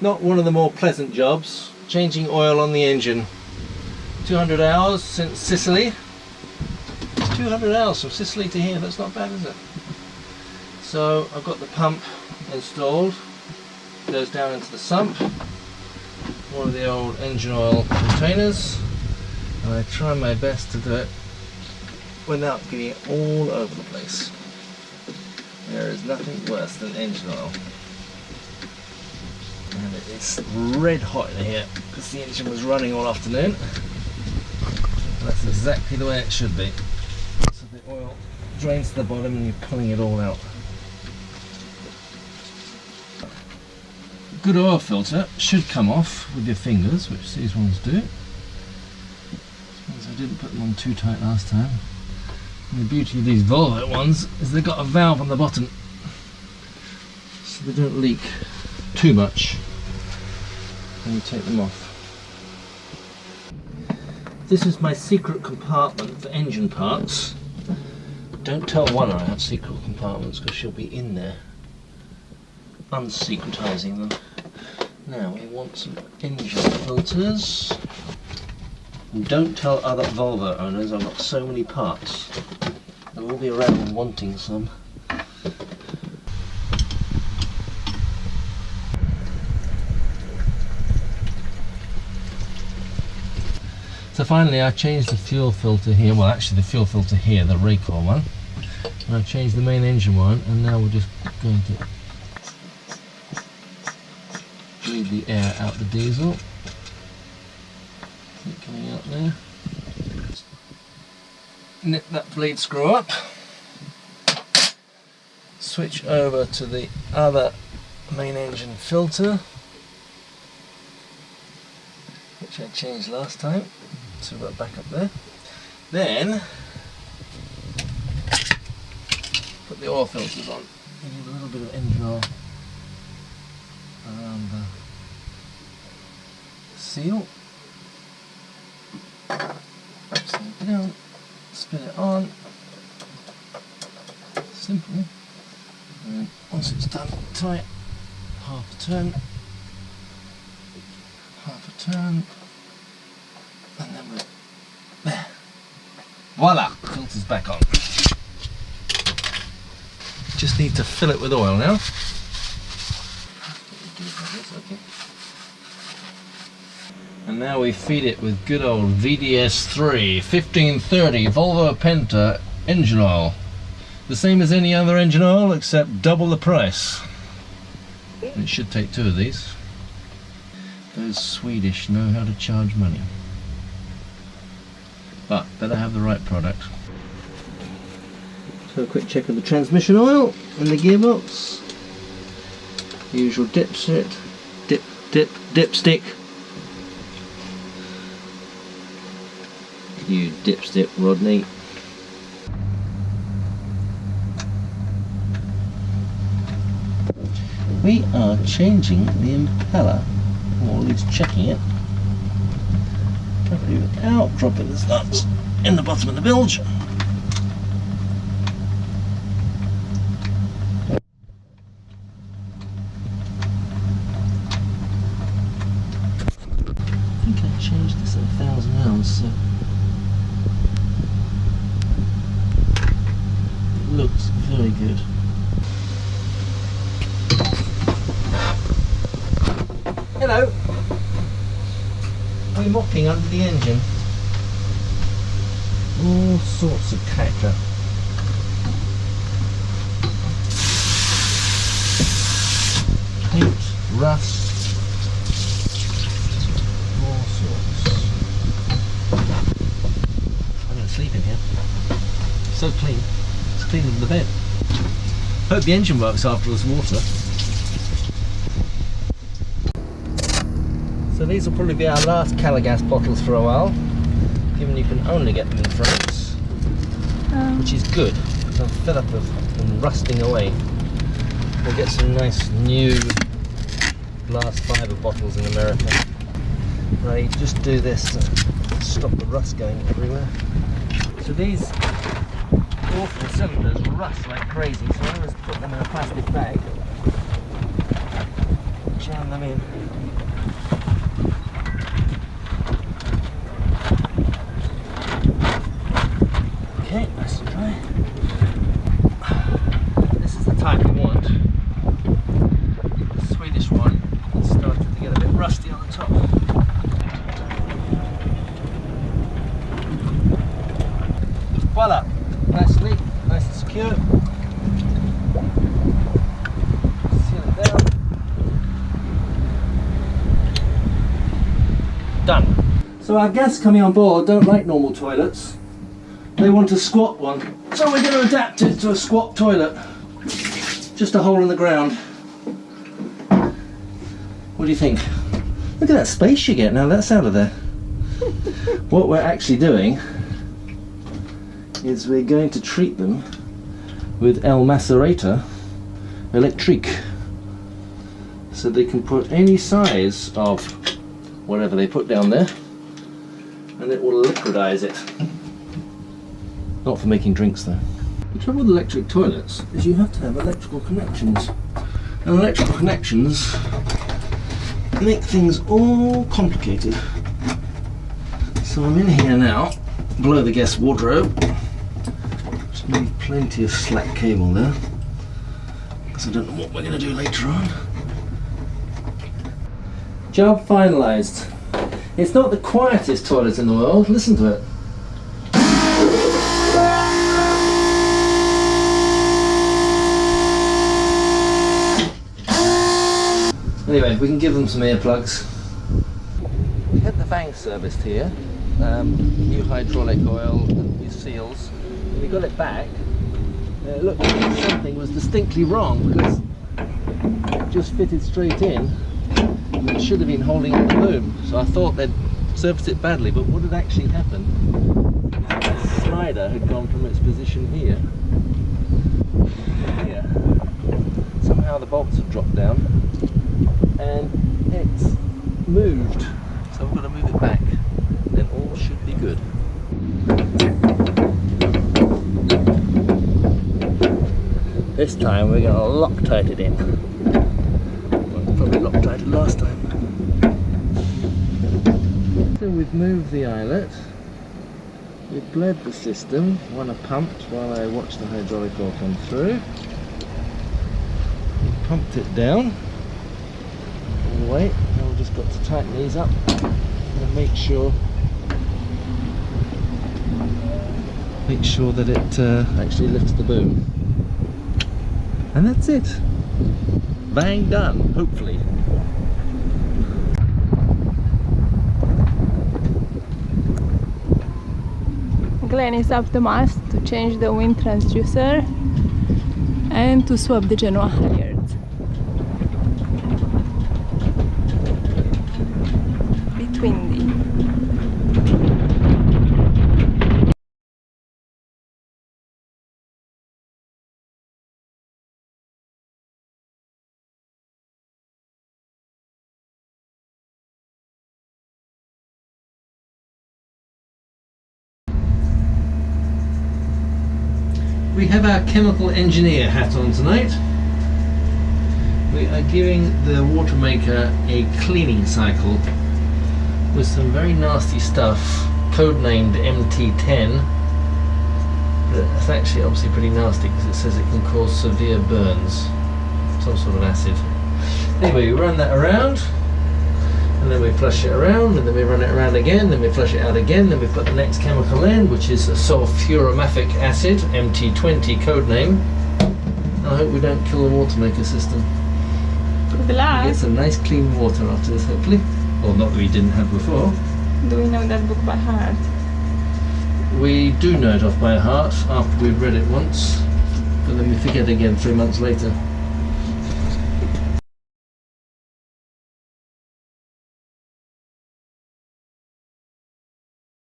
not one of the more pleasant jobs, changing oil on the engine. 200 hours since Sicily. 200 hours from Sicily to here, that's not bad, is it? So I've got the pump installed, goes down into the sump, one of the old engine oil containers, and I try my best to do it without getting it all over the place. There is nothing worse than engine oil. And it is red hot in here because the engine was running all afternoon. That's exactly the way it should be. So the oil drains to the bottom and you're pulling it all out. Good oil filter should come off with your fingers, which these ones do. I didn't put them on too tight last time. And the beauty of these Volvo ones is they've got a valve on the bottom, so they don't leak too much when you take them off. This is my secret compartment for engine parts. Don't tell one I have secret compartments because she'll be in there unsecretizing them. Now we want some engine filters. And don't tell other Volvo owners I've got so many parts. They'll all be around wanting some. So finally I changed the fuel filter here, well actually the fuel filter here, the Reckmann one. And I've changed the main engine one, and now we're just going to bleed the air out the diesel. Coming out there. Nip that bleed screw up. Switch over to the other main engine filter, which I changed last time, so we've got back up there. Then put the oil filters on. You need a little bit of engine oil around the seal. Upside down, spin it on, simple, and then once it's done, tight, half a turn, and then we're there. Voila! Filter's back on. Just need to fill it with oil now. And now we feed it with good old VDS3 1530 Volvo Penta engine oil. The same as any other engine oil except double the price. And it should take 2 of these. Those Swedish know how to charge money. But better have the right product. So a quick check of the transmission oil and the gearbox. Usual dipstick. You dipstick, Rodney. We are changing the impeller, or at least checking it, probably without dropping the nuts in the bottom of the bilge. I think I changed this at 1,000 hours, so looks very good. Hello. We're mopping under the engine. All sorts of caca. Paint, rust, all sorts. I'm going to sleep in here. So clean. Cleaner than the bed. Hope the engine works after this water. So these will probably be our last Calagas bottles for a while, given you can only get them in France, which is good because I'm fed up of them rusting away. We'll get some nice new glass fibre bottles in America. They just do this to stop the rust going everywhere. So these awful cylinders rust like crazy, so I always put them in a plastic bag jam them in. Okay, nice and dry. This is the type we want. The Swedish one started to get a bit rusty on the top. Voila! Nicely, nice and secure. Seal it down. Done. So our guests coming on board don't like normal toilets. They want a squat one. So we're going to adapt it to a squat toilet. Just a hole in the ground. What do you think? Look at that space you get now that's out of there. What we're actually doing is we're going to treat them with El Macerator Electrique, so they can put any size of whatever they put down there and it will liquidize it. Not for making drinks though. The trouble with electric toilets is you have to have electrical connections, and electrical connections make things all complicated. So I'm in here now, below the guest wardrobe. Just need plenty of slack cable there, because I don't know what we're going to do later on. Job finalised. It's not the quietest toilet in the world, listen to it. Anyway, we can give them some earplugs. We had the Vang serviced here, new hydraulic oil and new seals. When we got it back, it looked like something was distinctly wrong, because it just fitted straight in and it should have been holding on the boom. So I thought they'd serviced it badly, but what had actually happened, the slider had gone from its position here to here. Somehow the bolts had dropped down and it's moved, so I'm going to move it back, then all should be good. This time we're going to Loctite it in. Well, probably Loctited last time. So we've moved the eyelet, we've bled the system, one I pumped while I watched the hydraulic oil come through. We've pumped it down. Wait, now we've just got to tighten these up and make sure that it actually lifts the boom. And that's it. Bang done, hopefully. Glenn is up the mast to change the wind transducer and to swap the Genoa halyards. Windy. We have our chemical engineer hat on tonight. We are giving the Watermaker a cleaning cycle with some very nasty stuff, codenamed MT10. But it's actually obviously pretty nasty because it says it can cause severe burns, some sort of acid. Anyway, we run that around, and then we flush it around, and then we run it around again, then we flush it out again, then we put the next chemical in, which is a sulfuromaphic acid, MT20 codename. And I hope we don't kill the Watermaker system. Good luck. We get some nice clean water after this, hopefully. Well, not that we didn't have before. Do we know that book by heart? We do know it off by heart after we've read it once, but then we forget again 3 months later.